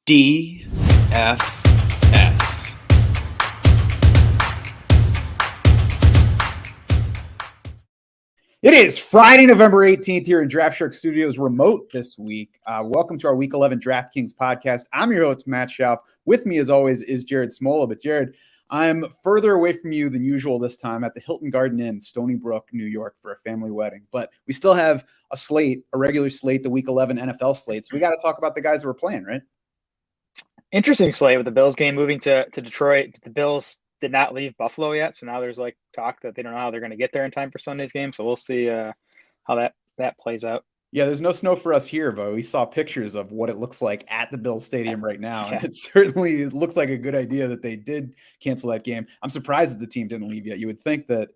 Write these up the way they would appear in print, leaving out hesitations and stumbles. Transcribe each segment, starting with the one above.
DFS. It is Friday, November 18th here in Draft Shark Studios, remote this week. Welcome to our Week 11 DraftKings podcast. I'm your host, Matt Schauf. With me, as always, is Jared Smola. But Jared, I'm further away from you than usual this time at the Hilton Garden Inn, Stony Brook, New York, for a family wedding. But we still have a slate, a regular slate, the Week 11 NFL slate. So we got to talk about the guys that we're playing, right? Interesting slate with the Bills game moving to Detroit. The Bills did not leave Buffalo yet, so now there's like talk that they don't know how they're going to get there in time for Sunday's game. So we'll see how that plays out. Yeah, there's no snow for us here, but we saw pictures of what it looks like at the Bills Stadium right now. And it certainly looks like a good idea that they did cancel that game. I'm surprised that the team didn't leave yet. You would think that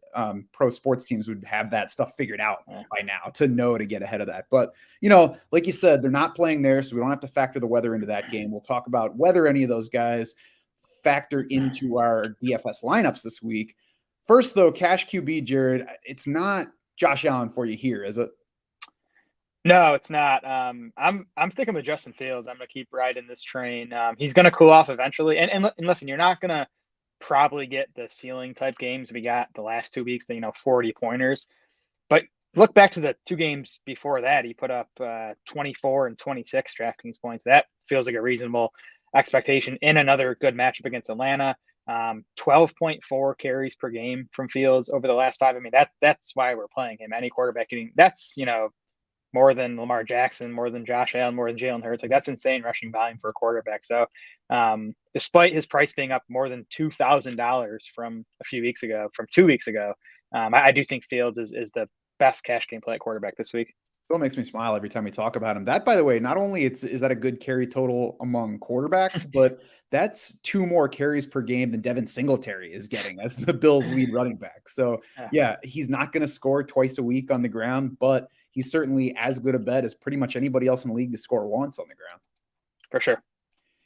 pro sports teams would have that stuff figured out by now to know to get ahead of that. But, you know, like you said, they're not playing there, so we don't have to factor the weather into that game. We'll talk about whether any of those guys factor into our DFS lineups this week. First, though, cash QB, Jared, it's not Josh Allen for you here, is it? No, it's not. I'm sticking with Justin Fields. I'm going to keep riding this train. He's going to cool off eventually. And listen, you're not going to probably get the ceiling type games we got the last 2 weeks, 40 pointers. But look back to the two games before that. He put up 24 and 26 DraftKings points. That feels like a reasonable expectation in another good matchup against Atlanta. 12.4 carries per game from Fields over the last 5. I mean, that's why we're playing him. Any quarterback getting that's, more than Lamar Jackson, more than Josh Allen, more than Jalen Hurts. Like, that's insane rushing volume for a quarterback. So despite his price being up more than $2,000 from 2 weeks ago, I do think Fields is the best cash game play at quarterback this week. Still makes me smile every time we talk about him. That, by the way, not only is that a good carry total among quarterbacks, but that's 2 more carries per game than Devin Singletary is getting as the Bills' lead running back. So, yeah, he's not going to score twice a week on the ground, but he's certainly as good a bet as pretty much anybody else in the league to score once on the ground. For sure.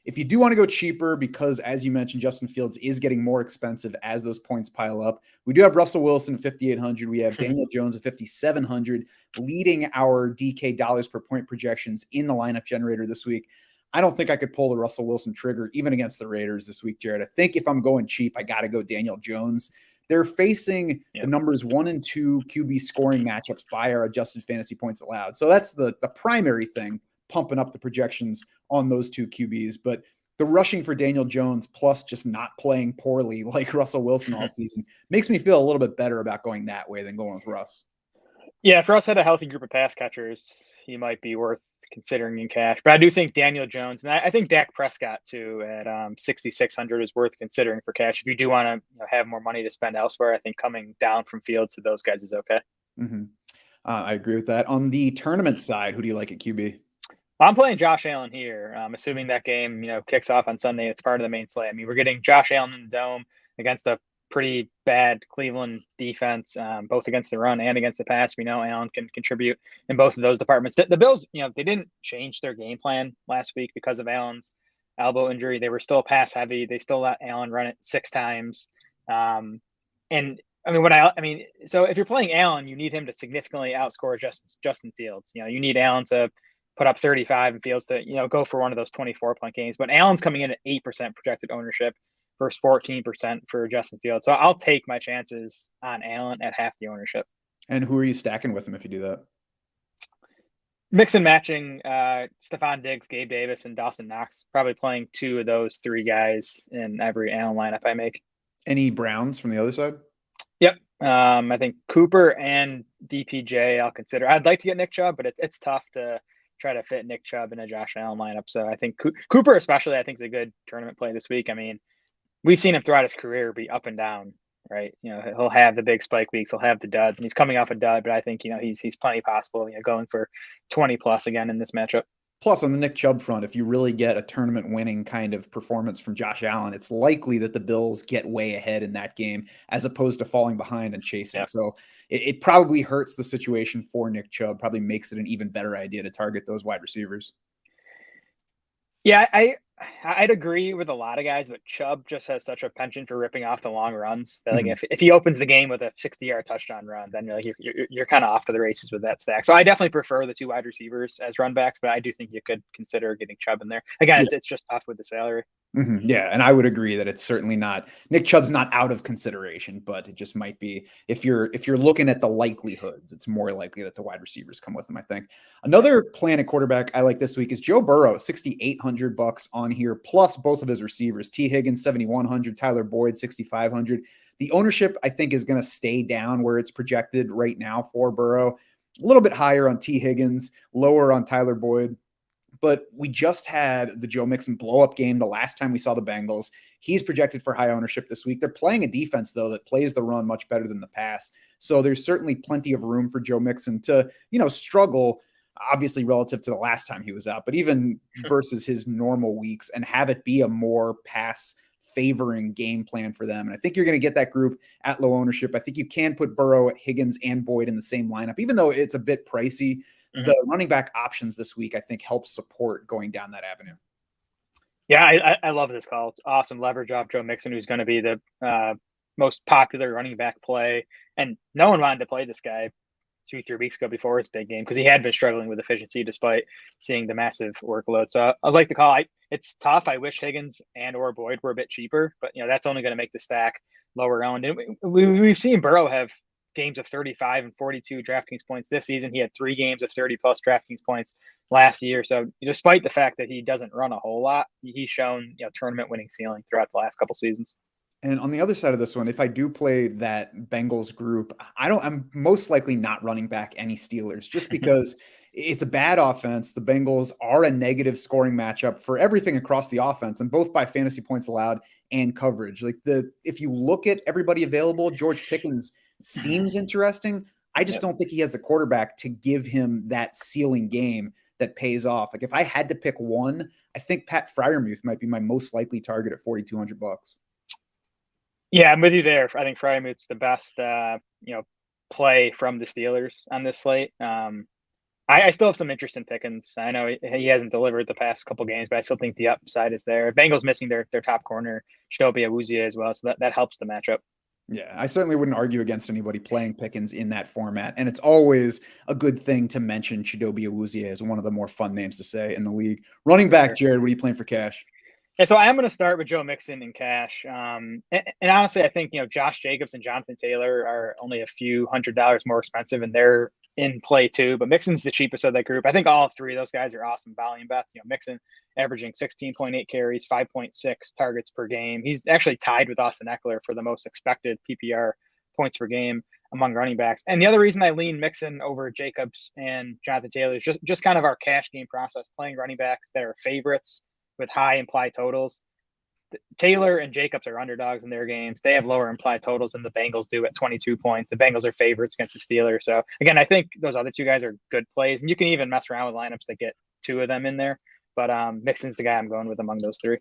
If you do want to go cheaper, because as you mentioned, Justin Fields is getting more expensive as those points pile up, we do have Russell Wilson at 5,800. We have Daniel Jones at 5,700, leading our DK dollars per point projections in the lineup generator this week. I don't think I could pull the Russell Wilson trigger even against the Raiders this week, Jared. I think if I'm going cheap, I got to go Daniel Jones. They're facing the numbers 1 and 2 QB scoring matchups by our adjusted fantasy points allowed. So that's the primary thing, pumping up the projections on those 2 QBs. But the rushing for Daniel Jones plus just not playing poorly like Russell Wilson all season makes me feel a little bit better about going that way than going with Russ. Yeah, if Russ had a healthy group of pass catchers, he might be worth considering in cash. But I do think Daniel Jones, and I think Dak Prescott too at 6,600 is worth considering for cash. If you do want to have more money to spend elsewhere, I think coming down from Fields to those guys is okay. I agree with that. On the tournament side, who do you like at QB? I'm playing Josh Allen here. Assuming that game, kicks off on Sunday, it's part of the main slate. I mean, we're getting Josh Allen in the dome against a pretty bad Cleveland defense, both against the run and against the pass. We know Allen can contribute in both of those departments. The Bills, they didn't change their game plan last week because of Allen's elbow injury. They were still pass heavy. They still let Allen run it 6 times. And so if you're playing Allen, you need him to significantly outscore Justin Fields. You need Allen to put up 35 and Fields to, go for one of those 24-point games. But Allen's coming in at 8% projected ownership versus 14% for Justin Fields. So I'll take my chances on Allen at half the ownership. And who are you stacking with him if you do that? Mix and matching Stephon Diggs, Gabe Davis, and Dawson Knox. Probably playing 2 of those 3 guys in every Allen lineup I make. Any Browns from the other side? Yep. I think Cooper and DPJ I'll consider. I'd like to get Nick Chubb, but it's tough to try to fit Nick Chubb in a Josh Allen lineup. So I think Cooper especially, I think, is a good tournament play this week. I mean, we've seen him throughout his career be up and down, right? He'll have the big spike weeks, he'll have the duds, and he's coming off a dud, but I think, he's plenty possible, going for 20 plus again in this matchup. Plus, on the Nick Chubb front, if you really get a tournament-winning kind of performance from Josh Allen, it's likely that the Bills get way ahead in that game as opposed to falling behind and chasing. Yeah. So it probably hurts the situation for Nick Chubb, probably makes it an even better idea to target those wide receivers. Yeah, I'd agree with a lot of guys, but Chubb just has such a penchant for ripping off the long runs that like Mhm. if he opens the game with a 60-yard touchdown run, then you're kind of off to the races with that stack. So I definitely prefer the two wide receivers as run backs, but I do think you could consider getting Chubb in there. Again, it's just tough with the salary. Yeah, and I would agree that it's certainly not Nick Chubb's not out of consideration, but it just might be if you're looking at the likelihoods, it's more likely that the wide receivers come with him, I think. Yeah. Another planet quarterback I like this week is Joe Burrow, $6,800 on here, plus both of his receivers, T. Higgins, 7,100, Tyler Boyd, 6,500. The ownership, I think, is going to stay down where it's projected right now for Burrow. A little bit higher on T. Higgins, lower on Tyler Boyd. But we just had the Joe Mixon blow up game the last time we saw the Bengals. He's projected for high ownership this week. They're playing a defense, though, that plays the run much better than the pass. So there's certainly plenty of room for Joe Mixon to, struggle, obviously relative to the last time he was out, but even versus his normal weeks, and have it be a more pass favoring game plan for them. And I think you're going to get that group at low ownership. I think you can put Burrow, Higgins, and Boyd in the same lineup, even though it's a bit pricey. Mhm. The running back options this week, I think, help support going down that avenue. Yeah, I love this call. It's awesome leverage off Joe Mixon, who's going to be the most popular running back play. And no one wanted to play this guy 2-3 weeks ago before his big game because he had been struggling with efficiency despite seeing the massive workload. So I like the call. It's tough. I wish Higgins and or Boyd were a bit cheaper, but that's only going to make the stack lower owned. And we've seen Burrow have games of 35 and 42 DraftKings points this season. He had 3 games of 30 plus DraftKings points last year. So despite the fact that he doesn't run a whole lot, he's shown tournament winning ceiling throughout the last couple seasons. And on the other side of this one, if I do play that Bengals group, I'm most likely not running back any Steelers just because it's a bad offense. The Bengals are a negative scoring matchup for everything across the offense, and both by fantasy points allowed and coverage. If you look at everybody available, George Pickens seems interesting. I just don't think he has the quarterback to give him that ceiling game that pays off. Like if I had to pick one, I think Pat Freiermuth might be my most likely target at $4,200. Yeah, I'm with you there. I think Freiermuth's the best, play from the Steelers on this slate. I still have some interest in Pickens. I know he hasn't delivered the past couple games, but I still think the upside is there. Bengals missing their top corner, Chidobe Awuzie as well, so that helps the matchup. Yeah, I certainly wouldn't argue against anybody playing Pickens in that format. And it's always a good thing to mention Chidobe Awuzie as one of the more fun names to say in the league. Running back, Jared, what are you playing for cash? Yeah, so I am going to start with Joe Mixon in cash. And honestly, I think, Josh Jacobs and Jonathan Taylor are only a few $100s more expensive, and they're in play too. But Mixon's the cheapest of that group. I think all 3 of those guys are awesome volume bets. Mixon averaging 16.8 carries, 5.6 targets per game. He's actually tied with Austin Eckler for the most expected PPR points per game among running backs. And the other reason I lean Mixon over Jacobs and Jonathan Taylor is just kind of our cash game process, playing running backs that are favorites with high implied totals. Taylor and Jacobs are underdogs in their games. They have lower implied totals than the Bengals do at 22 points. The Bengals are favorites against the Steelers. So again, I think those other 2 guys are good plays, and you can even mess around with lineups that get 2 of them in there. But Mixon's the guy I'm going with among those 3.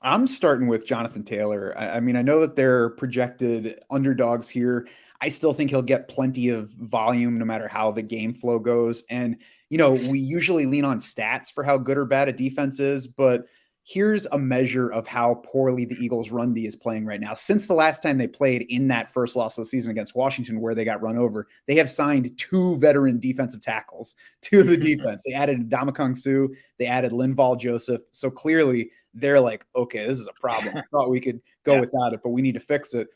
I'm starting with Jonathan Taylor. I mean, I know that they're projected underdogs here. I still think he'll get plenty of volume no matter how the game flow goes. And, we usually lean on stats for how good or bad a defense is, but here's a measure of how poorly the Eagles' run D is playing right now. Since the last time they played in that first loss of the season against Washington, where they got run over, they have signed 2 veteran defensive tackles to the defense. They added Ndamukong Suh, they added Linval Joseph. So clearly they're like, okay, this is a problem. I thought we could go without it, but we need to fix it.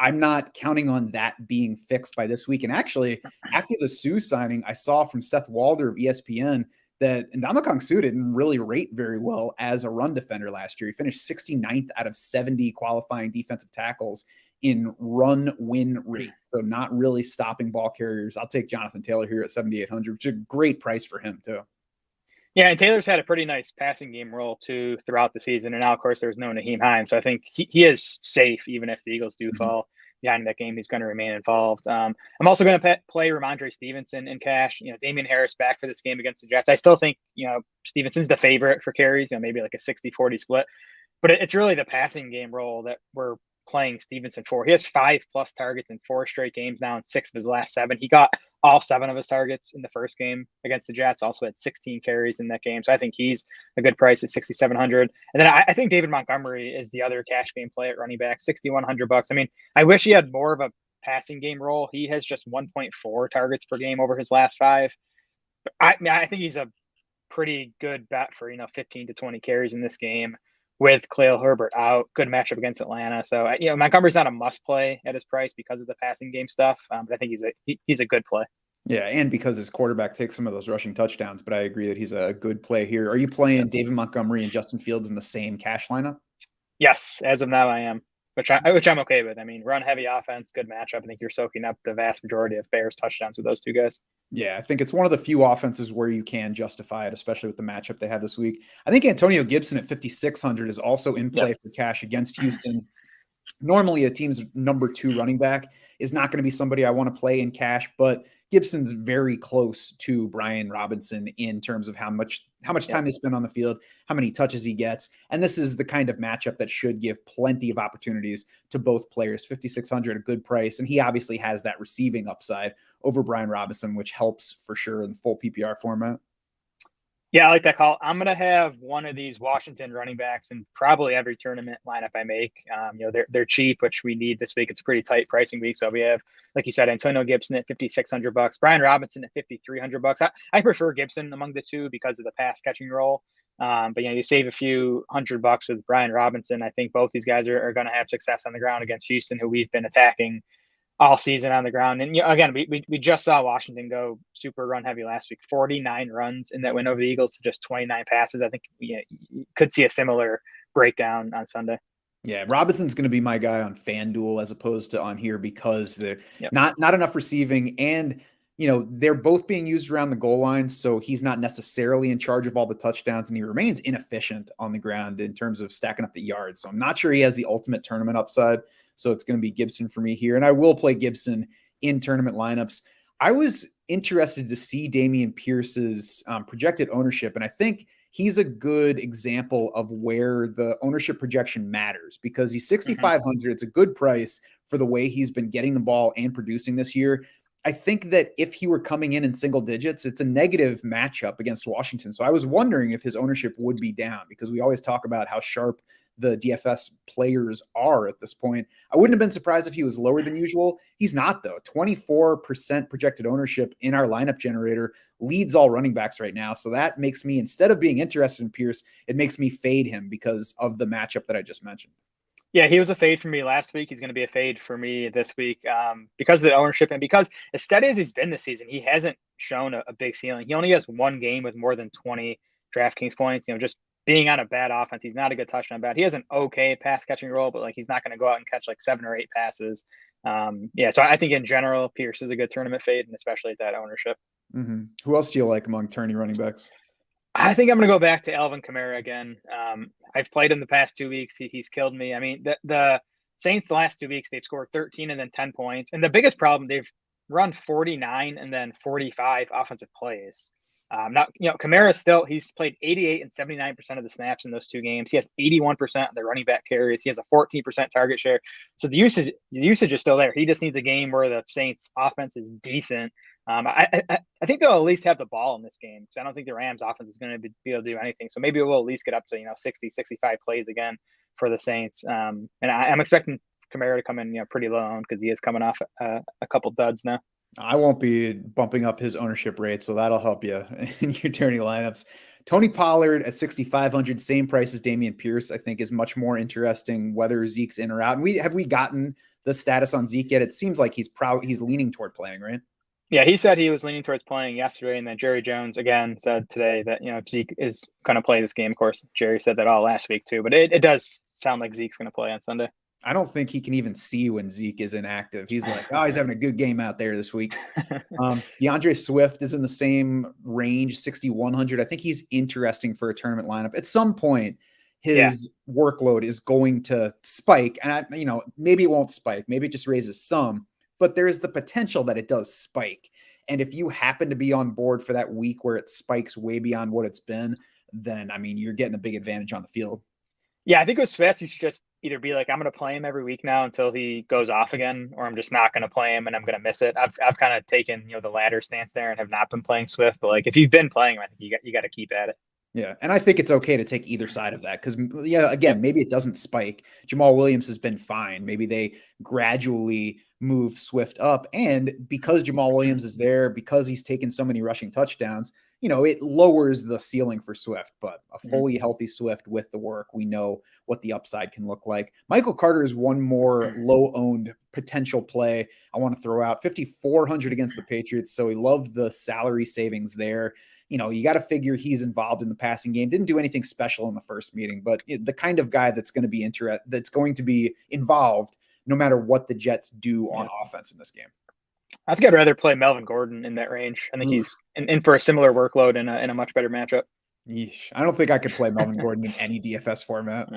I'm not counting on that being fixed by this week. And actually, after the Suh signing, I saw from Seth Walder of ESPN that Ndamukong Suh didn't really rate very well as a run defender last year. He finished 69th out of 70 qualifying defensive tackles in run win rate. So not really stopping ball carriers. I'll take Jonathan Taylor here at 7,800, which is a great price for him too. Yeah, and Taylor's had a pretty nice passing game role too throughout the season. And now, of course, there's no Naheem Hines. So I think he is safe, even if the Eagles do fall behind that game. He's going to remain involved. I'm also going to play Ramondre Stevenson in cash. Damian Harris back for this game against the Jets. I still think, Stevenson's the favorite for carries, maybe like a 60-40 split. But it's really the passing game role that we're playing Stevenson for. He has 5+ targets in 4 straight games now in 6 of his last 7. He got all 7 of his targets in the first game against the Jets. Also had 16 carries in that game. So I think he's a good price at 6,700. And then I think David Montgomery is the other cash game play at running back, $6,100. I mean, I wish he had more of a passing game role. He has just 1.4 targets per game over his last 5. But I think he's a pretty good bet for 15 to 20 carries in this game with Khalil Herbert out. Good matchup against Atlanta. So Montgomery's not a must play at his price because of the passing game stuff, but I think he's a good play. Yeah, and because his quarterback takes some of those rushing touchdowns, but I agree that he's a good play here. Are you playing David Montgomery and Justin Fields in the same cash lineup? Yes, as of now I am, which I'm okay with. I mean, run heavy offense, good matchup. I think you're soaking up the vast majority of Bears touchdowns with those two guys. Yeah, I think it's one of the few offenses where you can justify it, especially with the matchup they have this week. I think Antonio Gibson at 5,600 is also in play for cash against Houston. Normally, a team's number 2 running back is not going to be somebody I want to play in cash, but Gibson's very close to Brian Robinson in terms of how much time they spend on the field, how many touches he gets. And this is the kind of matchup that should give plenty of opportunities to both players. 5,600, a good price. And he obviously has that receiving upside over Brian Robinson, which helps for sure in the full PPR format. Yeah, I like that call. I'm going to have one of these Washington running backs in probably every tournament lineup I make. They're cheap, which we need this week. It's a pretty tight pricing week. So we have, like you said, Antonio Gibson at $5,600, Brian Robinson at $5,300. I prefer Gibson among the two because of the pass catching role. But you save a few $100 with Brian Robinson. I think both these guys are going to have success on the ground against Houston, who we've been attacking all season on the ground. And again, we just saw Washington go super run heavy last week, 49 runs in that win over the Eagles to just 29 passes. I think you could see a similar breakdown on Sunday. Yeah, Robinson's going to be my guy on FanDuel as opposed to on here because they're not enough receiving, and they're both being used around the goal line, so he's not necessarily in charge of all the touchdowns, and he remains inefficient on the ground in terms of stacking up the yards. So I'm not sure he has the ultimate tournament upside. So it's going to be Gibson for me here. And I will play Gibson in tournament lineups. I was interested to see Dameon Pierce's projected ownership. And I think he's a good example of where the ownership projection matters because he's 6,500. It's a good price for the way he's been getting the ball and producing this year. I think that if he were coming in single digits, it's a negative matchup against Washington. So I was wondering if his ownership would be down because we always talk about how sharp the DFS players are at this point. I wouldn't have been surprised if he was lower than usual. He's not, though. 24% projected ownership in our lineup generator leads all running backs right now. So that makes me, instead of being interested in Pierce, it makes me fade him because of the matchup that I just mentioned. Yeah, he was a fade for me last week. He's going to be a fade for me this week because of the ownership and because as steady as he's been this season, he hasn't shown a big ceiling. He only has one game with more than 20 DraftKings points. Just being on a bad offense, he's not a good touchdown bat. He has an okay pass catching role, but he's not going to go out and catch 7 or 8 passes. So I think in general, Pierce is a good tournament fade, and especially at that ownership. Mm-hmm. Who else do you like among tourney running backs? I think I'm going to go back to Alvin Kamara again. I've played him the past 2 weeks. He's killed me. I mean, the Saints the last 2 weeks, they've scored 13 and then 10 points. And the biggest problem, they've run 49 and then 45 offensive plays. Now, Kamara he's played 88 and 79% of the snaps in those 2 games. He has 81% of the running back carries. He has a 14% target share. So the usage is still there. He just needs a game where the Saints offense is decent. I think they'll at least have the ball in this game because I don't think the Rams offense is going to be able to do anything. So maybe we'll at least get up to 60, 65 plays again for the Saints. And I'm expecting Kamara to come in pretty low because he is coming off a couple duds now. I won't be bumping up his ownership rate, so that'll help you in your tourney lineups. Tony Pollard at 6,500, same price as Dameon Pierce, I think is much more interesting whether Zeke's in or out. And have we gotten the status on Zeke yet? It seems like he's leaning toward playing, right? Yeah, he said he was leaning towards playing yesterday, and then Jerry Jones again said today that Zeke is going to play this game. Of course, Jerry said that all last week too, but it does sound like Zeke's going to play on Sunday. I don't think he can even see when Zeke is inactive. He's like, he's having a good game out there this week. DeAndre Swift is in the same range, 6,100. I think he's interesting for a tournament lineup. At some point, his workload is going to spike. And, maybe it won't spike. Maybe it just raises some. But there is the potential that it does spike. And if you happen to be on board for that week where it spikes way beyond what it's been, then, you're getting a big advantage on the field. Yeah, I think with Swift, you should just either be like, I'm going to play him every week now until he goes off again, or I'm just not going to play him and I'm going to miss it. I've kind of taken, the latter stance there and have not been playing Swift. But like, if you've been playing him, I think you got to keep at it. Yeah, and I think it's okay to take either side of that because, yeah, again, maybe it doesn't spike. Jamal Williams has been fine. Maybe they gradually move Swift up. And because Jamal Williams is there, because he's taken so many rushing touchdowns, it lowers the ceiling for Swift. But a fully healthy Swift with the work, we know what the upside can look like. Michael Carter is one more low-owned potential play I want to throw out. 5,400 against the Patriots, so we love the salary savings there. You got to figure he's involved in the passing game. Didn't do anything special in the first meeting, but the kind of guy that's going to be involved no matter what the Jets do on offense in this game. I think I'd rather play Melvin Gordon in that range. I think he's in for a similar workload in a much better matchup. Yeesh. I don't think I could play Melvin Gordon in any DFS format.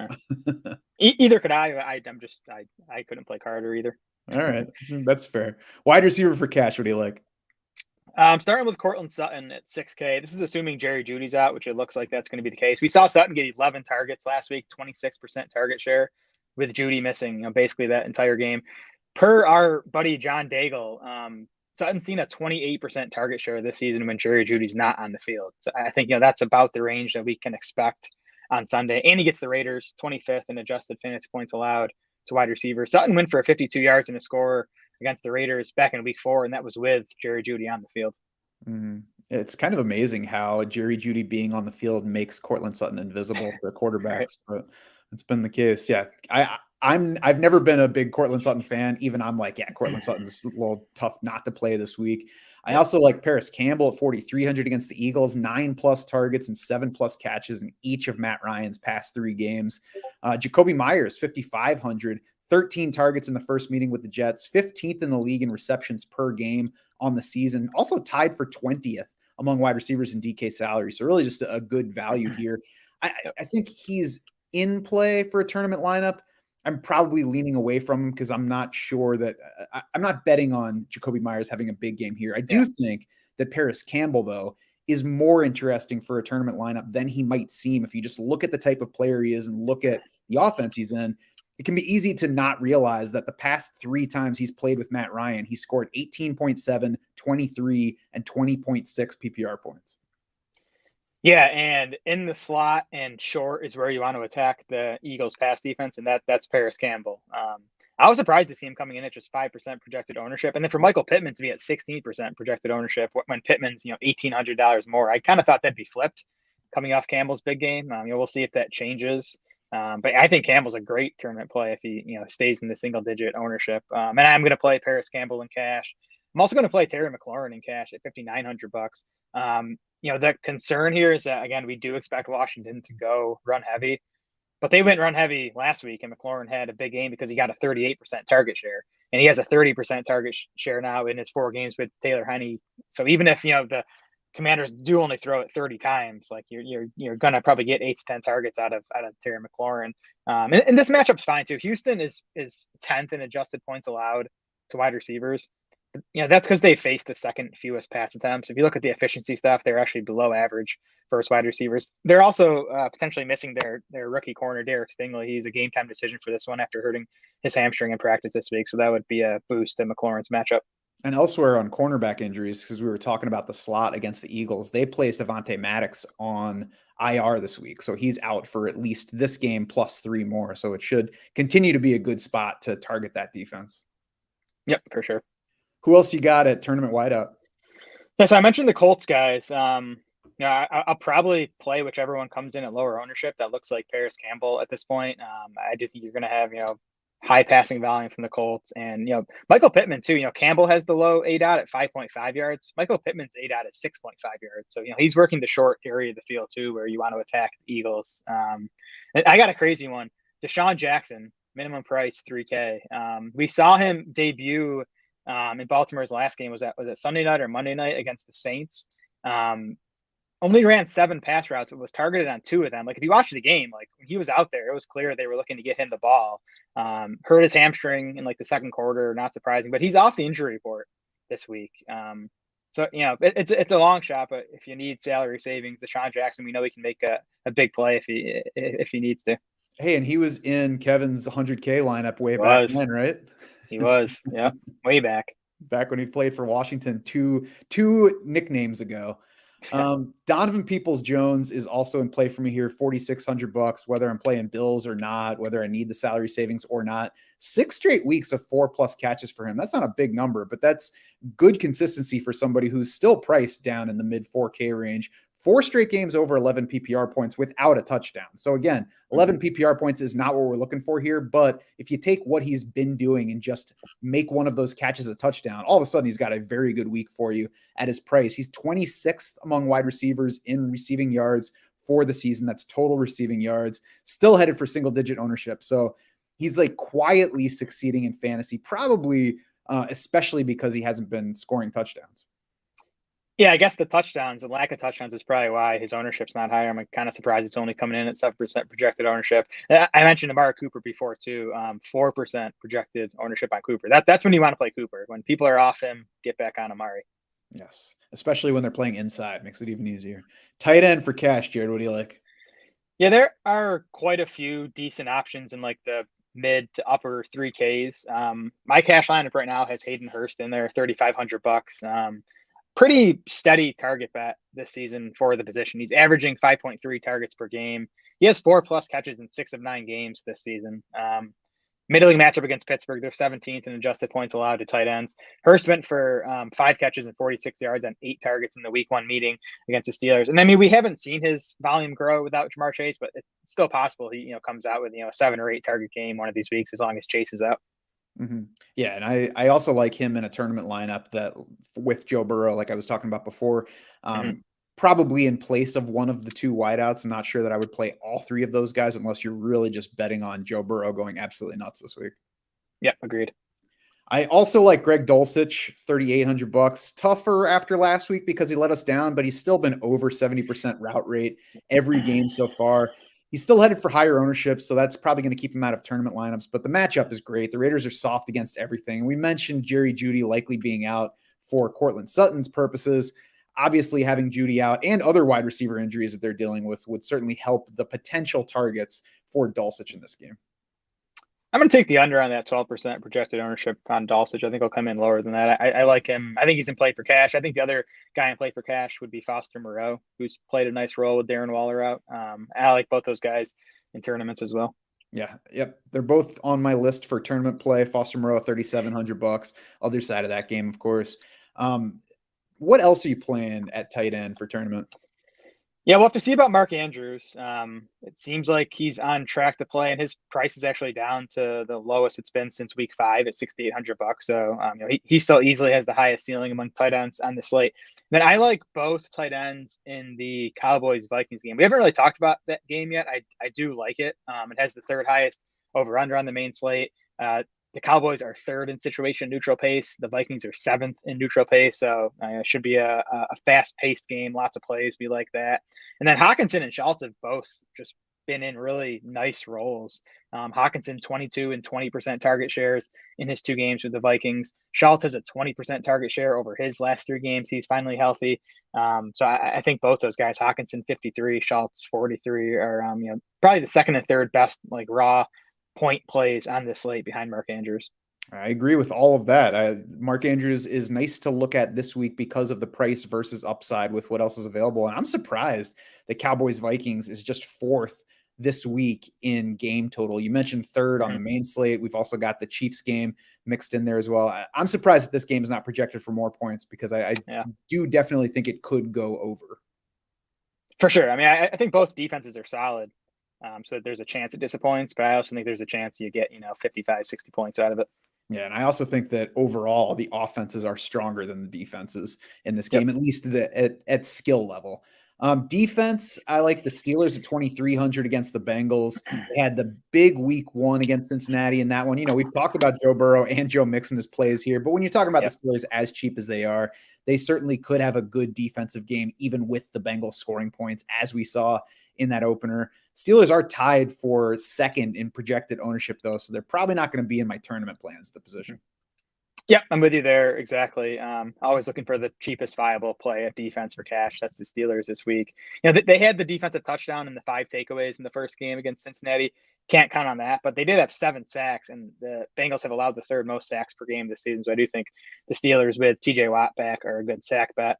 Either could I. I couldn't play Carter either. All right, that's fair. Wide receiver for cash. What do you like? Starting with Courtland Sutton at 6K. This is assuming Jerry Jeudy's out, which it looks like that's going to be the case. We saw Sutton get 11 targets last week, 26% target share, with Jeudy missing basically that entire game. Per our buddy John Daigle, Sutton's seen a 28% target share this season when Jerry Jeudy's not on the field. So I think that's about the range that we can expect on Sunday. And he gets the Raiders 25th in adjusted fantasy points allowed to wide receiver. Sutton went for 52 yards and a score against the Raiders back in week 4, and that was with Jerry Jeudy on the field. It's kind of amazing how Jerry Jeudy being on the field makes Courtland Sutton invisible for quarterbacks, right. But it's been the case. Yeah, I've never been a big Courtland Sutton fan. Even I'm like, yeah, Courtland Sutton's a little tough not to play this week. I also like Paris Campbell at 4,300 against the Eagles, 9+ targets and 7+ catches in each of Matt Ryan's past 3 games. Jacoby Myers, 5,500. 13 targets in the first meeting with the Jets, 15th in the league in receptions per game on the season, also tied for 20th among wide receivers in DK salary. So really just a good value here. I think he's in play for a tournament lineup. I'm probably leaning away from him because I'm not sure that I'm not betting on Jacoby Myers having a big game here. I do think that Paris Campbell, though, is more interesting for a tournament lineup than he might seem if you just look at the type of player he is and look at the offense he's in. It can be easy to not realize that the past 3 times he's played with Matt Ryan, he scored 18.7, 23, and 20.6 PPR points. Yeah, and in the slot and short is where you want to attack the Eagles' pass defense, and that's Paris Campbell. I was surprised to see him coming in at just 5% projected ownership, and then for Michael Pittman to be at 16% projected ownership when Pittman's $1,800 more. I kind of thought that'd be flipped coming off Campbell's big game. We'll see if that changes. But I think Campbell's a great tournament play if he stays in the single-digit ownership. And I'm going to play Paris Campbell in cash. I'm also going to play Terry McLaurin in cash at $5,900. The concern here is that, again, we do expect Washington to go run heavy, but they went run heavy last week, and McLaurin had a big game because he got a 38% target share, and he has a 30% target share now in his 4 games with Taylor Henne. So even if the Commanders do only throw it 30 times, like you're gonna probably get 8 to 10 targets out of Terry McLaurin. And this matchup's fine too. Houston is 10th in adjusted points allowed to wide receivers. That's because they faced the second fewest pass attempts. If you look at the efficiency stuff, they're actually below average for wide receivers. They're also potentially missing their rookie corner, Derek Stingley. He's a game time decision for this one after hurting his hamstring in practice this week. So that would be a boost to McLaurin's matchup. And elsewhere on cornerback injuries, because we were talking about the slot against the Eagles, they placed Avonte Maddox on IR this week. So he's out for at least this game plus 3 more. So it should continue to be a good spot to target that defense. Yep, for sure. Who else you got at tournament wideout? Yeah, so I mentioned the Colts guys. I'll probably play whichever one comes in at lower ownership. That looks like Paris Campbell at this point. I do think you're going to have, high passing volume from the Colts. And, Michael Pittman too, Campbell has the low ADOT at 5.5 yards. Michael Pittman's ADOT at 6.5 yards. So, he's working the short area of the field too, where you want to attack the Eagles. And I got a crazy one. Deshaun Jackson, minimum price 3K. We saw him debut in Baltimore's last game. Was it Sunday night or Monday night against the Saints? Only ran 7 pass routes, but was targeted on 2 of them. Like if you watch the game, like when he was out there, it was clear they were looking to get him the ball. Hurt his hamstring in the second quarter, not surprising, but he's off the injury report this week. So it's a long shot, but if you need salary savings, Deshaun Jackson, we know he can make a big play if he needs to. Hey, and he was in Kevin's 100K lineup way back when, right? He was, yeah, way back. Back when he played for Washington two nicknames ago. Yeah. Donovan Peoples-Jones is also in play for me here, $4,600, whether I'm playing Bills or not, whether I need the salary savings or not. 6 straight weeks of 4+ catches for him. That's not a big number, but that's good consistency for somebody who's still priced down in the mid 4K range. 4 straight games over 11 PPR points without a touchdown. So again, 11 PPR points is not what we're looking for here, but if you take what he's been doing and just make one of those catches a touchdown, all of a sudden he's got a very good week for you at his price. He's 26th among wide receivers in receiving yards for the season. That's total receiving yards, still headed for single digit ownership. So he's like quietly succeeding in fantasy, probably especially because he hasn't been scoring touchdowns. Yeah, I guess the lack of touchdowns is probably why his ownership's not higher. I'm kind of surprised it's only coming in at 7% projected ownership. I mentioned Amari Cooper before too, 4% projected ownership on Cooper. That's when you want to play Cooper. When people are off him, get back on Amari. Yes, especially when they're playing inside, makes it even easier. Tight end for cash, Jared. What do you like? Yeah, there are quite a few decent options in like the mid to upper 3Ks. My cash lineup right now has Hayden Hurst in there, $3,500. Pretty steady target bet this season for the position. He's averaging 5.3 targets per game. He has 4+ catches in 6 of 9 games this season. Middling matchup against Pittsburgh, they're 17th in adjusted points allowed to tight ends. Hurst went for 5 catches and 46 yards on 8 targets in the week 1 meeting against the Steelers. And I mean, we haven't seen his volume grow without Ja'Marr Chase, but it's still possible he comes out with a 7 or 8 target game one of these weeks as long as Chase is out. Mm-hmm. Yeah, and I also like him in a tournament lineup that with Joe Burrow, like I was talking about before, probably in place of one of the 2 wideouts. I'm not sure that I would play all 3 of those guys unless you're really just betting on Joe Burrow going absolutely nuts this week. Yeah, agreed. I also like Greg Dulcich, $3,800. Tougher after last week because he let us down, but he's still been over 70% route rate every game so far. He's still headed for higher ownership, so that's probably going to keep him out of tournament lineups. But the matchup is great. The Raiders are soft against everything. We mentioned Jerry Jeudy likely being out for Courtland Sutton's purposes. Obviously, having Jeudy out and other wide receiver injuries that they're dealing with would certainly help the potential targets for Dulcich in this game. I'm going to take the under on that 12% projected ownership on Dulcich. I think he'll come in lower than that. I like him. I think he's in play for cash. I think the other guy in play for cash would be Foster Moreau, who's played a nice role with Darren Waller out. I like both those guys in tournaments as well. Yeah, yep. They're both on my list for tournament play. Foster Moreau, $3,700. Other side of that game, of course. What else are you playing at tight end for tournament? Yeah, we'll have to see about Mark Andrews. It seems like he's on track to play, and his price is actually down to the lowest it's been since week 5 at $6,800. So he still easily has the highest ceiling among tight ends on the slate. Then I like both tight ends in the Cowboys-Vikings game. We haven't really talked about that game yet. I do like it. It has the 3rd highest over-under on the main slate. The Cowboys are 3rd in situation neutral pace. The Vikings are 7th in neutral pace. So it should be a fast-paced game. Lots of plays be like that. And then Hockenson and Schultz have both just been in really nice roles. Hockenson 22 and 20% target shares in his 2 games with the Vikings. Schultz has a 20% target share over his last 3 games. He's finally healthy. So I think both those guys, Hockenson 53, Schultz 43, are probably the 2nd and 3rd best like raw point plays on this slate behind Mark Andrews. I agree with all of that. Mark Andrews is nice to look at this week because of the price versus upside with what else is available. And I'm surprised that Cowboys Vikings is just 4th this week in game total. You mentioned 3rd on the main slate. We've also got the Chiefs game mixed in there as well. I'm surprised that this game is not projected for more points because I do definitely think it could go over. For sure. I mean, I think both defenses are solid. So there's a chance it disappoints, but I also think there's a chance you get, 55, 60 points out of it. Yeah, and I also think that overall the offenses are stronger than the defenses in this game, at least at skill level. Defense, I like the Steelers at 2,300 against the Bengals. They had the big week 1 against Cincinnati in that one. We've talked about Joe Burrow and Joe Mixon as plays here, but when you're talking about the Steelers as cheap as they are, they certainly could have a good defensive game, even with the Bengals scoring points, as we saw in that opener. Steelers are tied for 2nd in projected ownership, though, so they're probably not going to be in my tournament plans at the position. Yep, I'm with you there. Exactly. Always looking for the cheapest viable play at defense for cash. That's the Steelers this week. They had the defensive touchdown and the 5 takeaways in the first game against Cincinnati. Can't count on that, but they did have 7 sacks, and the Bengals have allowed the 3rd most sacks per game this season. So I do think the Steelers with TJ Watt back are a good sack bet.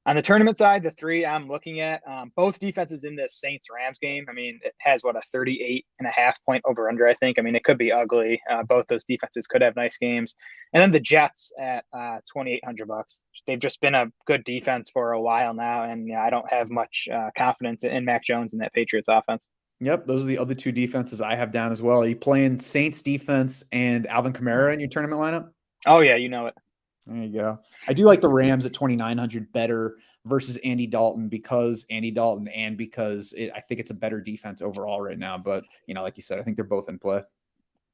On the tournament side, the 3 I'm looking at, both defenses in the Saints-Rams game. I mean, it has, a 38.5-point over-under, I think. I mean, it could be ugly. Both those defenses could have nice games. And then the Jets at $2,800. They've just been a good defense for a while now, and I don't have much confidence in Mac Jones and that Patriots offense. Yep, those are the other 2 defenses I have down as well. Are you playing Saints defense and Alvin Kamara in your tournament lineup? Oh, yeah, you know it. There you go. I do like the Rams at 2,900 better versus Andy Dalton because Andy Dalton and because I think it's a better defense overall right now. But, like you said, I think they're both in play.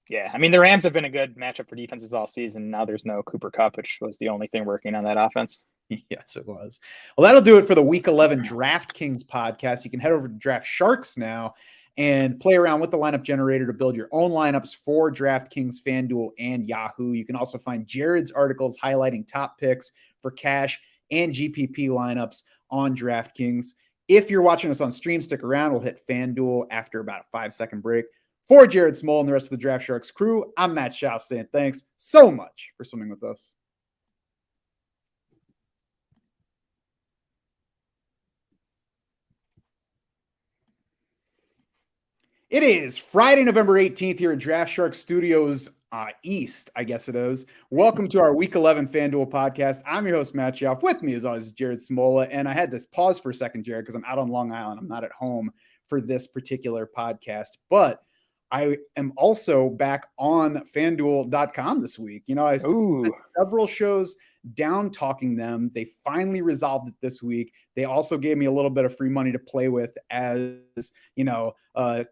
Yeah, I mean, the Rams have been a good matchup for defenses all season. Now there's no Cooper Kupp, which was the only thing working on that offense. Yes, it was. Well, that'll do it for the Week 11 DraftKings podcast. You can head over to Draft Sharks now and play around with the lineup generator to build your own lineups for DraftKings, FanDuel, and Yahoo. You can also find Jared's articles highlighting top picks for cash and GPP lineups on DraftKings. If you're watching us on stream, stick around. We'll hit FanDuel after about a 5-second break. For Jared Small and the rest of the Draft Sharks crew, I'm Matt Schauf saying thanks so much for swimming with us. It is Friday, November 18th here at Draft Shark Studios East, I guess it is. Welcome to our Week 11 FanDuel podcast. I'm your host, Matt Schauf. With me, as always, is Jared Smola. And I had to pause for a second, Jared, because I'm out on Long Island. I'm not at home for this particular podcast. But I am also back on FanDuel.com this week. I spent several shows down talking them. They finally resolved it this week. They also gave me a little bit of free money to play with as,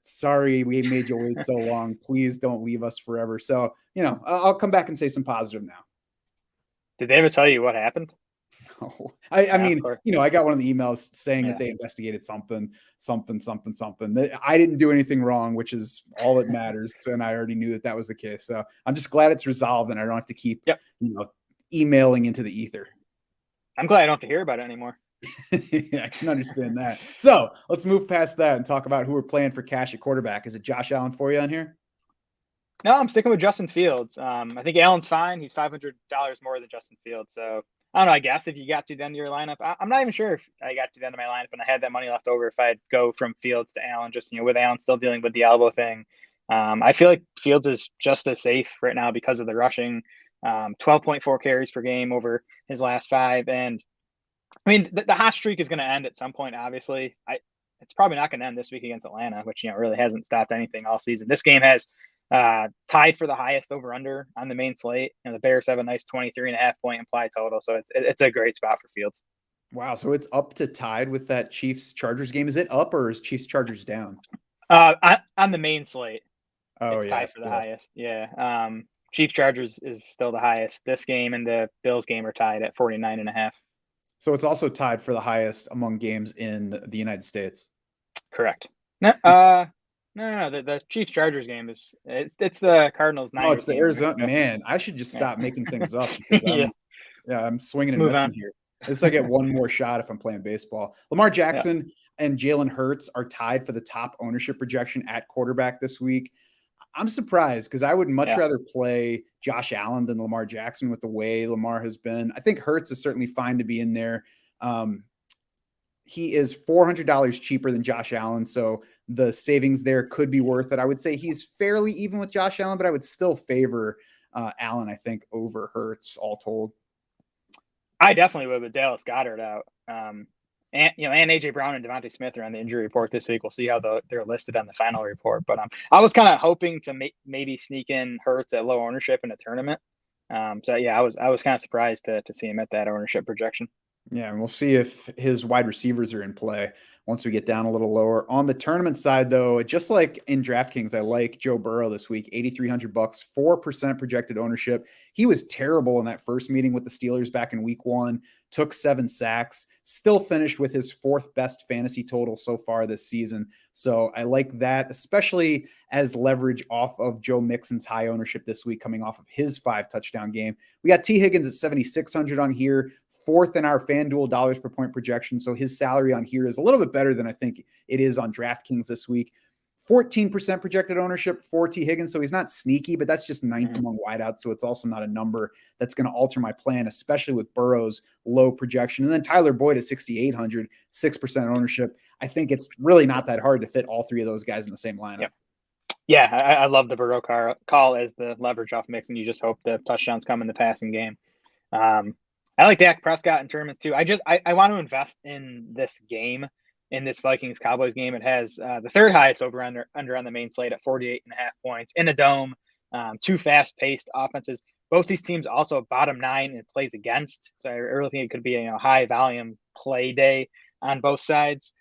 sorry, we made you wait so long. Please don't leave us forever. So, I'll come back and say some positive now. Did they ever tell you what happened? No. I mean, I got one of the emails saying that they investigated something. I didn't do anything wrong, which is all that matters. And I already knew that was the case. So I'm just glad it's resolved and I don't have to keep, emailing into the ether. I'm glad I don't have to hear about it anymore. I can understand that. So let's move past that and talk about who we're playing for cash at quarterback. Is it Josh Allen for you on here? No, I'm sticking with Justin Fields. I think Allen's fine. He's $500 more than Justin Fields. So I don't know. I guess if you got to the end of your lineup, I'm not even sure if I got to the end of my lineup and I had that money left over, if I'd go from Fields to Allen, just, with Allen still dealing with the elbow thing. I feel like Fields is just as safe right now because of the rushing. 12.4 carries per game over his last 5. And I mean, the hot streak is going to end at some point, obviously. It's probably not going to end this week against Atlanta, which, really hasn't stopped anything all season. This game has tied for the highest over-under on the main slate. And the Bears have a nice 23.5-point implied total. So it's a great spot for Fields. Wow. So it's up to tied with that Chiefs-Chargers game. Is it up or is Chiefs-Chargers down? On the main slate, it's tied for the highest. Yeah. Chiefs-Chargers is still the highest. This game and the Bills game are tied at 49.5. So it's also tied for the highest among games in the United States. Correct. No. The Chiefs-Chargers game is it's the Cardinals. Oh, it's the Arizona. Man, I should just stop making things up. Because I'm swinging and missing here. At least I get one more shot if I'm playing baseball. Lamar Jackson and Jalen Hurts are tied for the top ownership projection at quarterback this week. I'm surprised because I would much rather play Josh Allen than Lamar Jackson with the way Lamar has been. I think Hurts is certainly fine to be in there. He is $400 cheaper than Josh Allen, so the savings there could be worth it. I would say he's fairly even with Josh Allen, but I would still favor Allen, I think, over Hurts, all told. I definitely would with Dallas Goedert out. And AJ Brown and Devontae Smith are on the injury report this week. We'll see how they're listed on the final report. But I was kind of hoping to maybe sneak in Hurts at low ownership in a tournament. I was kind of surprised to see him at that ownership projection. Yeah, and we'll see if his wide receivers are in play once we get down a little lower. On the tournament side, though, just like in DraftKings, I like Joe Burrow this week, $8,300, 4% projected ownership. He was terrible in that first meeting with the Steelers back in week 1, took 7 sacks, still finished with his 4th best fantasy total so far this season. So I like that, especially as leverage off of Joe Mixon's high ownership this week, coming off of his 5-touchdown game. We got T. Higgins at 7,600 on here, fourth in our FanDuel dollars per point projection. So his salary on here is a little bit better than I think it is on DraftKings this week. 14% projected ownership for T. Higgins. So he's not sneaky, but that's just ninth among wideouts. So it's also not a number that's going to alter my plan, especially with Burrow's low projection. And then Tyler Boyd at 6,800, 6% ownership. I think it's really not that hard to fit all three of those guys in the same lineup. Yep. Yeah, I love the Burrow call as the leverage off Mixon. You just hope the touchdowns come in the passing game. I like Dak Prescott in tournaments too. I want to invest in this game. In this Vikings-Cowboys game, it has the third highest over-under on the main slate at 48.5 points in a dome. Two fast-paced offenses. Both these teams also bottom 9 in plays against. So I really think it could be a high-volume play day on both sides.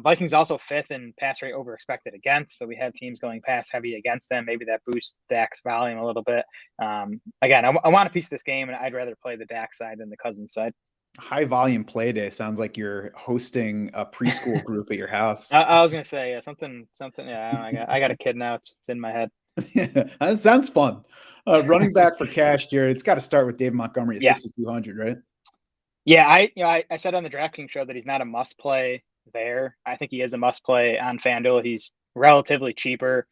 Vikings also 5th in pass rate over expected against. So we have teams going pass heavy against them. Maybe that boosts Dak's volume a little bit. Again, I want to piece this game, and I'd rather play the Dak side than the Cousins side. High volume play day sounds like you're hosting a preschool group at your house. I was gonna say something. Yeah, I got a kid now. It's in my head. That sounds fun. Running back for cash, Jared. It's got to start with David Montgomery at 6,200, right? Yeah, I said on the DraftKings show that he's not a must play there. I think he is a must play on FanDuel. He's relatively cheaper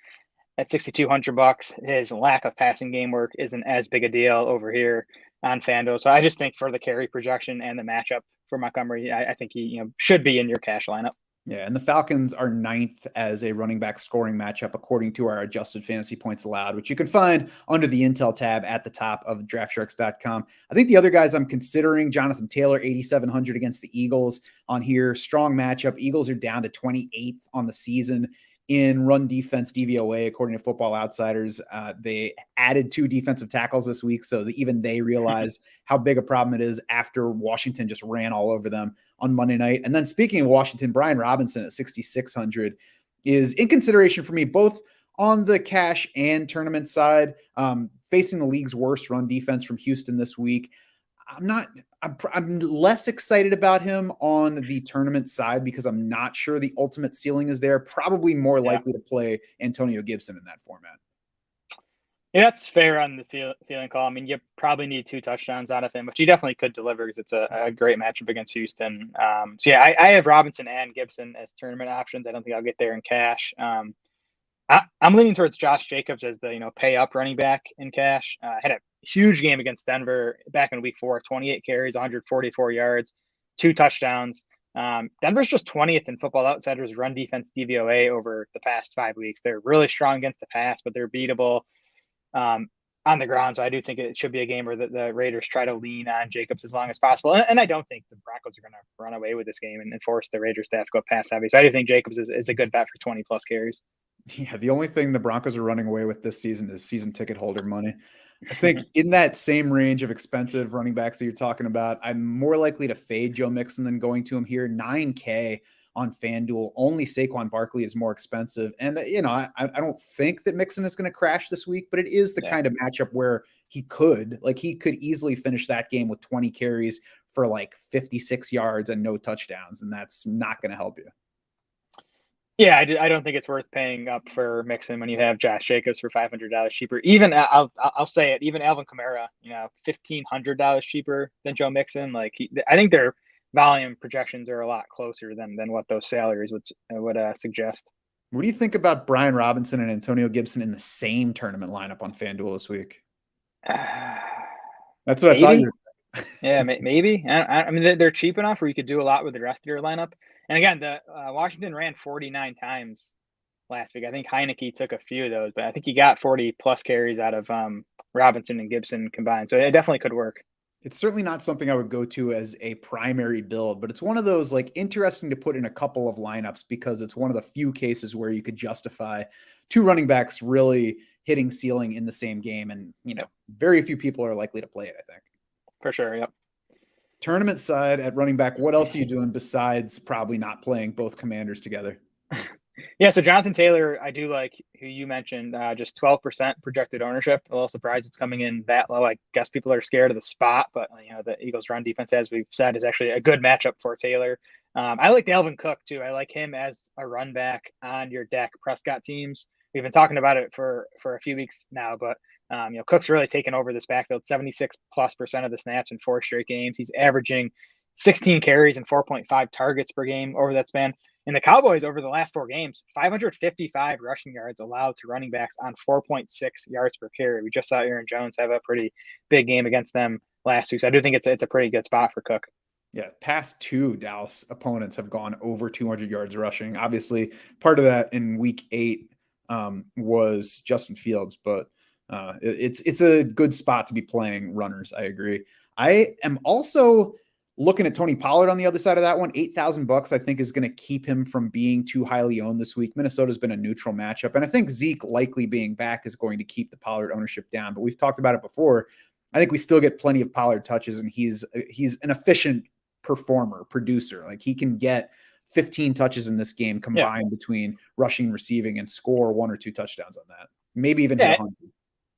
at $6,200. His lack of passing game work isn't as big a deal over here on FanDuel. So I just think for the carry projection and the matchup for Montgomery, I think he should be in your cash lineup. Yeah, and the Falcons are 9th as a running back scoring matchup according to our adjusted fantasy points allowed, which you can find under the Intel tab at the top of draftsharks.com. I think the other guys I'm considering, Jonathan Taylor, 8,700 against the Eagles on here. Strong matchup. Eagles are down to 28th on the season in run defense DVOA, according to Football Outsiders. They added 2 defensive tackles this week, so that even they realize how big a problem it is after Washington just ran all over them on Monday night. And then speaking of Washington, Brian Robinson at 6,600 is in consideration for me, both on the cash and tournament side, facing the league's worst run defense from Houston this week. I'm less excited about him on the tournament side because I'm not sure the ultimate ceiling is there. Probably more likely to play Antonio Gibson in that format. Yeah, that's fair on the ceiling call. I mean, you probably need 2 touchdowns out of him, which he definitely could deliver because it's a great matchup against Houston. So yeah, I have Robinson and Gibson as tournament options. I don't think I'll get there in cash. I'm leaning towards Josh Jacobs as the pay up running back in cash. Had a huge game against Denver back in week 4, 28 carries, 144 yards, 2 touchdowns. Denver's just 20th in Football Outsiders run defense DVOA over the past 5 weeks. They're really strong against the pass, but they're beatable on the ground. So I do think it should be a game where the Raiders try to lean on Jacobs as long as possible. And I don't think the Broncos are going to run away with this game and force the Raiders to have to go pass heavy. So I do think Jacobs is a good bet for 20 plus carries. Yeah, the only thing the Broncos are running away with this season is season ticket holder money. I think in that same range of expensive running backs that you're talking about, I'm more likely to fade Joe Mixon than going to him here. $9K on FanDuel. Only Saquon Barkley is more expensive. And, I don't think that Mixon is going to crash this week, but it is the kind of matchup where he could easily finish that game with 20 carries for 56 yards and no touchdowns. And that's not going to help you. Yeah, I don't think it's worth paying up for Mixon when you have Josh Jacobs for $500 cheaper. Even I'll say it. Even Alvin Kamara, $1,500 cheaper than Joe Mixon. I think their volume projections are a lot closer than what those salaries would suggest. What do you think about Brian Robinson and Antonio Gibson in the same tournament lineup on FanDuel this week? That's what maybe. I thought. Yeah, maybe. I mean, they're cheap enough where you could do a lot with the rest of your lineup. And again, the Washington ran 49 times last week. I think Heineke took a few of those, but I think he got 40 plus carries out of Robinson and Gibson combined. So it definitely could work. It's certainly not something I would go to as a primary build, but it's one of those interesting to put in a couple of lineups because it's one of the few cases where you could justify 2 running backs really hitting ceiling in the same game. And, very few people are likely to play it, I think. For sure. Yep. Tournament side at running back, what else are you doing besides probably not playing both commanders together? Yeah, so Jonathan Taylor, I do like, who you mentioned, just 12% projected ownership. A little surprised it's coming in that low. I guess people are scared of the spot, but the Eagles' run defense, as we've said, is actually a good matchup for Taylor. I like Dalvin Cook too. I like him as a run back on your Dak Prescott teams. We've been talking about it for a few weeks now, but Cook's really taken over this backfield, 76+% of the snaps in 4 straight games. He's averaging 16 carries and 4.5 targets per game over that span. And the Cowboys over the last 4 games, 555 rushing yards allowed to running backs on 4.6 yards per carry. We just saw Aaron Jones have a pretty big game against them last week. So I do think it's a pretty good spot for Cook. Yeah, past 2 Dallas opponents have gone over 200 yards rushing. Obviously, part of that in week 8 was Justin Fields, but it's a good spot to be playing runners. I agree. I am also looking at Tony Pollard on the other side of that one. $8,000 I think is going to keep him from being too highly owned this week. Minnesota's been a neutral matchup, and I think Zeke likely being back is going to keep the Pollard ownership down. But we've talked about it before. I think we still get plenty of Pollard touches, and he's an efficient producer. Like, he can get 15 touches in this game combined between rushing and receiving and score 1 or 2 touchdowns on that. Maybe even hit 100.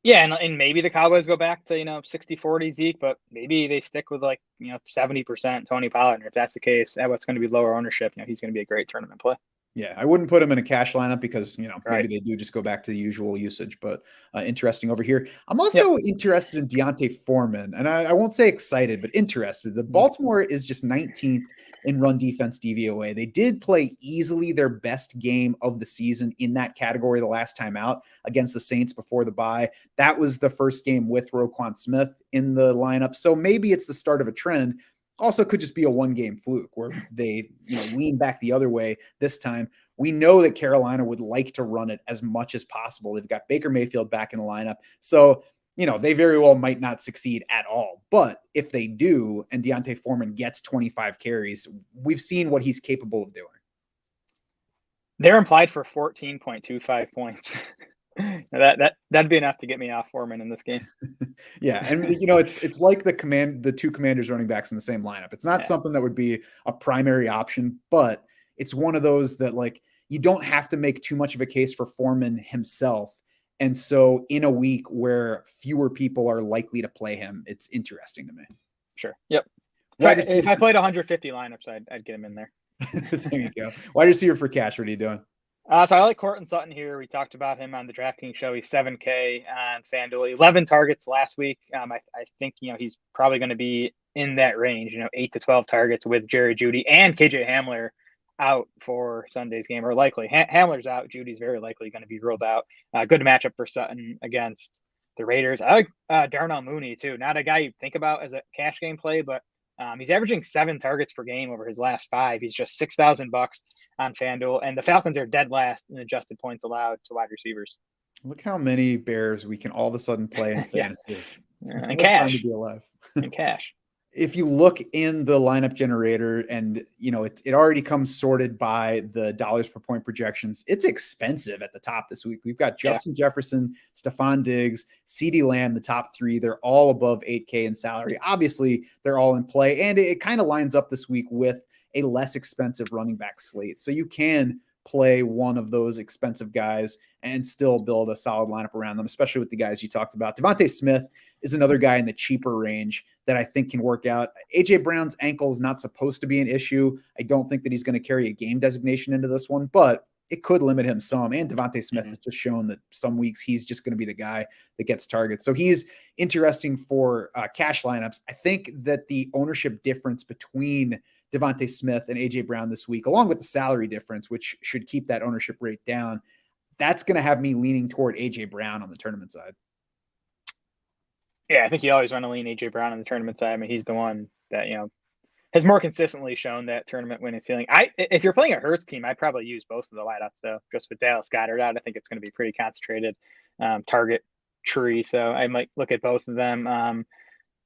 Yeah, and maybe the Cowboys go back to 60-40 Zeke, but maybe they stick with 70% Tony Pollard. And if that's the case, at what's going to be lower ownership, he's going to be a great tournament play. Yeah, I wouldn't put him in a cash lineup because, maybe they do just go back to the usual usage, but interesting over here. I'm also interested in D'Onta Foreman, and I won't say excited, but interested. The Baltimore is just 19th in run defense DVOA. They did play easily their best game of the season in that category the last time out against the Saints before the bye. That was the first game with Roquan Smith in the lineup. So maybe it's the start of a trend. Also could just be a 1-game fluke where they lean back the other way this time. We know that Carolina would like to run it as much as possible. They've got Baker Mayfield back in the lineup. So, they very well might not succeed at all. But if they do, and D'Onta Foreman gets 25 carries, we've seen what he's capable of doing. They're implied for 14.25 points. That'd be enough to get me off Foreman in this game. Yeah, and it's like the 2 Commanders running backs in the same lineup. It's not something that would be a primary option, but it's one of those that you don't have to make too much of a case for Foreman himself. And so in a week where fewer people are likely to play him, it's interesting to me. Sure. Yep. If I played 150 lineups, I'd get him in there. There you go. Wide receiver for cash. What are you doing? So I like Courtland Sutton here. We talked about him on the DraftKings show. He's $7K on FanDuel, 11 targets last week. I think, he's probably going to be in that range, 8 to 12 targets with Jerry Jeudy and KJ Hamler out for Sunday's game, or likely. Hamler's out. Judy's very likely going to be ruled out. Good matchup for Sutton against the Raiders. I like Darnell Mooney too. Not a guy you think about as a cash game play, but he's averaging 7 targets per game over his last 5. He's just $6,000 on FanDuel, and the Falcons are dead last in adjusted points allowed to wide receivers. Look how many Bears we can all of a sudden play in fantasy. And cash. Time to be alive. And cash. If you look in the lineup generator and, it already comes sorted by the dollars per point projections, it's expensive at the top this week. We've got Justin Jefferson, Stephon Diggs, CeeDee Lamb, the top 3. They're all above 8K in salary. Obviously, they're all in play, and it kind of lines up this week with a less expensive running back slate. So you can play one of those expensive guys and still build a solid lineup around them, especially with the guys you talked about. Devontae Smith is another guy in the cheaper range that I think can work out. AJ Brown's ankle is not supposed to be an issue. I don't think that he's going to carry a game designation into this one, but it could limit him some. And Devontae Smith has just shown that some weeks he's just going to be the guy that gets targets. So he's interesting for cash lineups. I think that the ownership difference between Devontae Smith and AJ Brown this week, along with the salary difference, which should keep that ownership rate down, that's going to have me leaning toward AJ Brown on the tournament side. Yeah, I think you always want to lean AJ Brown on the tournament side. I mean, he's the one that, has more consistently shown that tournament winning ceiling. If you're playing a Hurts team, I'd probably use both of the wideouts though. Just with Dallas Goedert out, I think it's going to be pretty concentrated target tree. So I might look at both of them.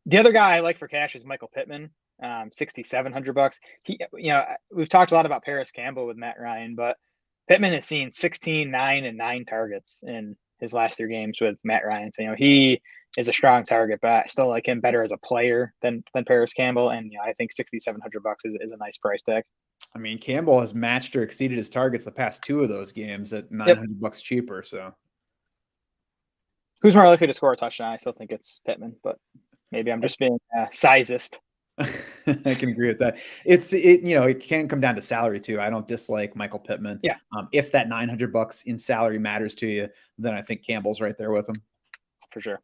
The other guy I like for cash is Michael Pittman, $6,700. He, we've talked a lot about Paris Campbell with Matt Ryan, but Pittman has seen 16, 9, and 9 targets in his last 3 games with Matt Ryan. So, he is a strong target, but I still like him better as a player than Paris Campbell. And I think $6,700 is a nice price tag. I mean, Campbell has matched or exceeded his targets the past 2 of those games at $900 cheaper. So who's more likely to score a touchdown? I still think it's Pittman, but maybe I'm just being sizist. I can agree with that. It can come down to salary too. I don't dislike Michael Pittman. Yeah, If that $900 in salary matters to you, then I think Campbell's right there with him. for sure.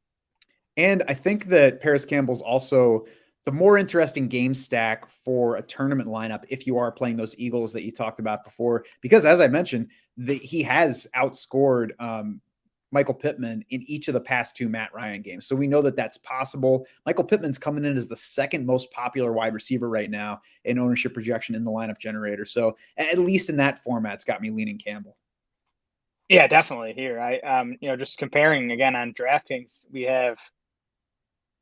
And I think that Paris Campbell's also the more interesting game stack for a tournament lineup if you are playing those Eagles that you talked about before. Because as I mentioned, he has outscored Michael Pittman in each of the past 2 Matt Ryan games. So we know that that's possible. Michael Pittman's coming in as the second most popular wide receiver right now in ownership projection in the lineup generator. So at least in that format, it's got me leaning Campbell. Yeah, definitely here. Just comparing again on DraftKings, we have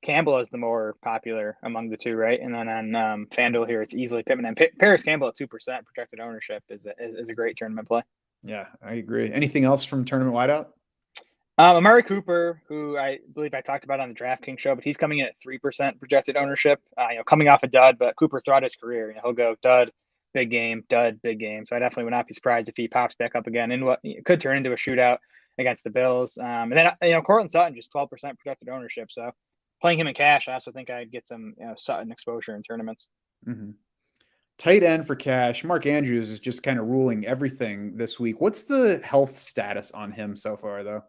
Campbell is the more popular among the two, right? And then on FanDuel here, it's easily Pittman and Paris Campbell at 2% projected ownership is a great tournament play. Yeah, I agree. Anything else from tournament wideout? Amari Cooper, who I believe I talked about on the DraftKings show, but he's coming in at 3% projected ownership. Coming off a dud, but Cooper throughout his career, he'll go dud, big game, dud, big game. So I definitely would not be surprised if he pops back up again in what could turn into a shootout against the Bills. And then Courtland Sutton just 12% projected ownership. So playing him in cash, I also think I'd get some Sutton exposure in tournaments. Mm-hmm. Tight end for cash. Mark Andrews is just kind of ruling everything this week. What's the health status on him so far, though?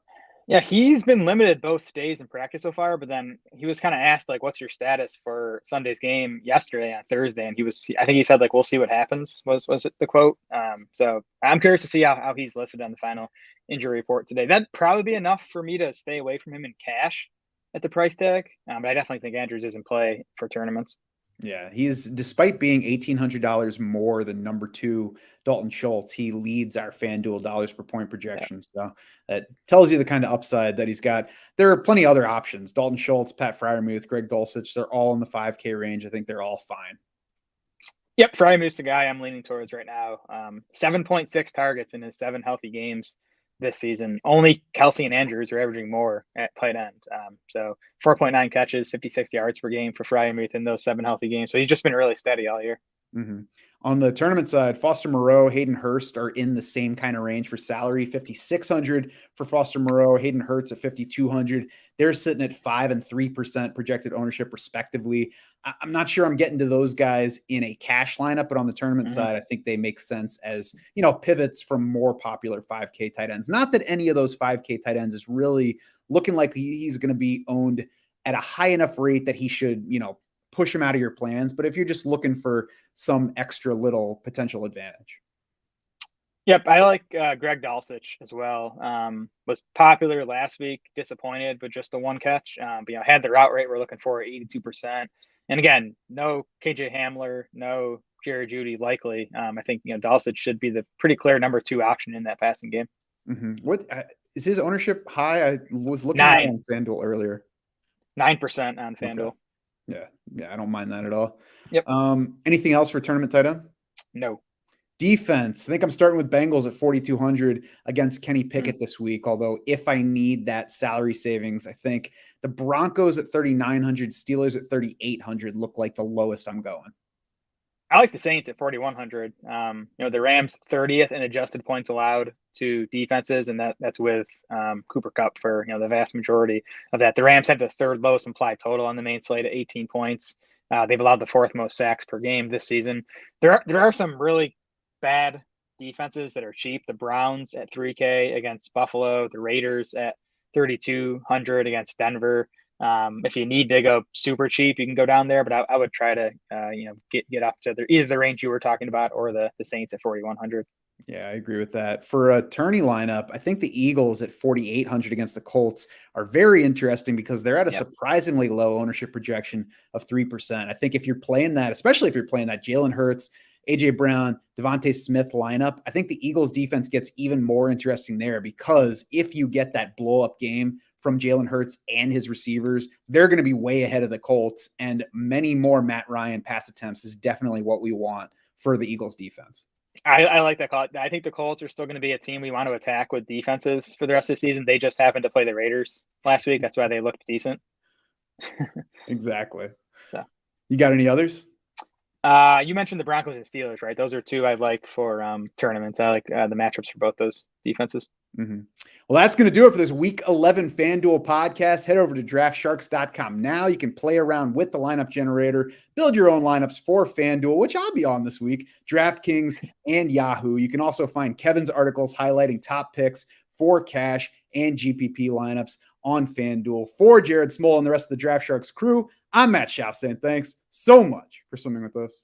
Yeah, he's been limited both days in practice so far, but then he was kind of asked, like, what's your status for Sunday's game yesterday on Thursday? And I think he said, like, we'll see what happens, was it the quote? So I'm curious to see how he's listed on the final injury report today. That'd probably be enough for me to stay away from him in cash at the price tag. But I definitely think Andrews is in play for tournaments. Yeah, he's despite being $1,800 more than number 2 Dalton Schultz, he leads our FanDuel dollars per point projections. Yeah. So that tells you the kind of upside that he's got. There are plenty of other options. Dalton Schultz, Pat Freiermuth, Greg Dulcich, they're all in the 5K range. I think they're all fine. Yep, Freiermuth's the guy I'm leaning towards right now. 7.6 targets in his 7 healthy games this season. Only Kelsey and Andrews are averaging more at tight end. So 4.9 catches, 56 yards per game for Freiermuth in those 7 healthy games. So he's just been really steady all year. Mm-hmm. On the tournament side, Foster Moreau, Hayden Hurst are in the same kind of range for salary. 5,600 for Foster Moreau, Hayden Hurst at 5,200. They're sitting at 5% and 3% projected ownership, respectively. I'm not sure I'm getting to those guys in a cash lineup, but on the tournament side, I think they make sense as pivots from more popular 5K tight ends. Not that any of those 5K tight ends is really looking like he's going to be owned at a high enough rate that he should, push him out of your plans. But if you're just looking for some extra little potential advantage. Yep, I like Greg Dulcich as well. Was popular last week, disappointed with just the 1 catch. But had the route rate we're looking for at 82%. And again, no KJ Hamler, no Jerry Jeudy likely. I think Dulcich should be the pretty clear number 2 option in that passing game. Mm-hmm. What is his ownership high? I was looking at it on FanDuel earlier. 9% on FanDuel. Okay. Yeah, I don't mind that at all. Yep. Anything else for tournament tight end? No. Defense. I think I'm starting with Bengals at 4,200 against Kenny Pickett this week. Although if I need that salary savings, I think the Broncos at 3,900, Steelers at 3,800 look like the lowest I'm going. I like the Saints at 4,100. The Rams 30th in adjusted points allowed to defenses, and that's with Cooper Kupp for the vast majority of that. The Rams have the 3rd lowest implied total on the main slate at 18 points. They've allowed the 4th most sacks per game this season. There are some really bad defenses that are cheap. The Browns at 3K against Buffalo, the Raiders at 3,200 against Denver. If you need to go super cheap, you can go down there, but I would try to get up to either the range you were talking about or the Saints at 4,100. Yeah, I agree with that. For a tourney lineup, I think the Eagles at 4,800 against the Colts are very interesting because they're at a surprisingly low ownership projection of 3%. I think if you're playing that, especially if you're playing that Jalen Hurts, AJ Brown, Devontae Smith lineup, I think the Eagles defense gets even more interesting there because if you get that blow up game from Jalen Hurts and his receivers, they're going to be way ahead of the Colts, and many more Matt Ryan pass attempts is definitely what we want for the Eagles defense. I like that call. I think the Colts are still going to be a team we want to attack with defenses for the rest of the season. They just happened to play the Raiders last week. That's why they looked decent. Exactly. So, you got any others? You mentioned the Broncos and Steelers, right? Those are two I like for tournaments. I like the matchups for both those defenses. Mm-hmm. Well, that's going to do it for this Week 11 FanDuel podcast. Head over to DraftSharks.com now. You can play around with the lineup generator, build your own lineups for FanDuel, which I'll be on this week, DraftKings and Yahoo. You can also find Kevin's articles highlighting top picks for cash and GPP lineups on FanDuel. For Jared Small and the rest of the Draft Sharks crew, I'm Matt Schauf saying thanks so much for swimming with us.